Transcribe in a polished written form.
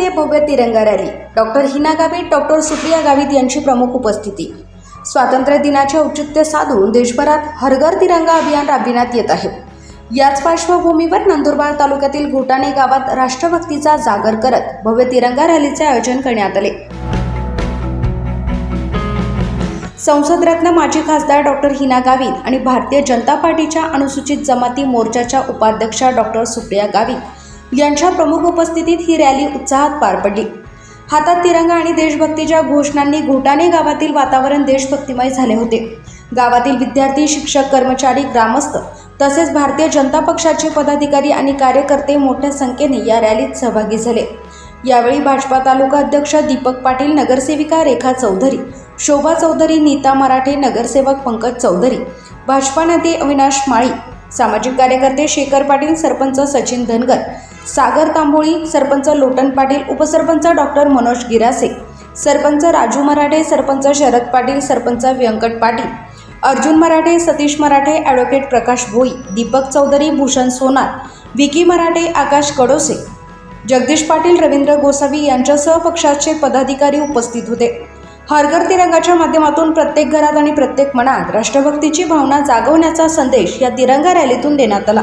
येथे भव्य तिरंगा rally, doctor Hina Gavit, doctor Supriya Gavit यांची प्रमुख उपस्थिती। स्वातंत्र्य दिनाचे औचित्य साधून देशभरात हर घर तिरंगा अभियान राबविण्यात येत आहे। याच पार्श्वभूमीवर नंदुरबार तालुक्यातील घोटाणे गावात राष्ट्रभक्तीचा जागर करत भव्य तिरंगा रॅलीचे आयोजन करण्यात आले। संसदरत्न माजी खासदार डॉक्टर हिना गावित आणि भारतीय जनता पार्टीच्या अनुसूचित जमाती मोर्चाच्या उपाध्यक्षा डॉक्टर सुप्रिया गावित यांच्या प्रमुख उपस्थितीत ही रॅली उत्साहात पार पडली। हातात तिरंगा आणि देशभक्तीच्या घोषणांनी घोटाणे गावातील वातावरण देशभक्तिमय झाले होते। गावातील विद्यार्थी, शिक्षक, कर्मचारी, ग्रामस्थ तसेच भारतीय जनता पक्षाचे पदाधिकारी आणि कार्यकर्ते मोठ्या संख्येने या रॅलीत सहभागी झाले। यावेळी भाजपा तालुका अध्यक्ष दीपक पाटील, नगरसेविका रेखा चौधरी, शोभा चौधरी, नीता मराठे, नगरसेवक पंकज चौधरी, भाजपा नेते अविनाश माळी, सामाजिक कार्यकर्ते शेखर पाटील, सरपंच सचिन धनगर, सागर तांबोळी, सरपंच लोटन पाटील, उपसरपंच डॉक्टर मनोज गिरासे, सरपंच राजू मराठे, सरपंच शरद पाटील, सरपंच व्यंकट पाटील, अर्जुन मराठे, सतीश मराठे, ॲडव्होकेट प्रकाश भोई, दीपक चौधरी, भूषण सोनार, विकी मराठे, आकाश कडोसे, जगदीश पाटील, रवींद्र गोसावी यांच्यासह पक्षाचे पदाधिकारी उपस्थित होते। हर घर तिरंगाच्या माध्यमातून प्रत्येक घरात आणि प्रत्येक मनात राष्ट्रभक्तीची भावना जागवण्याचा संदेश या तिरंगा रॅलीतून देण्यात आला।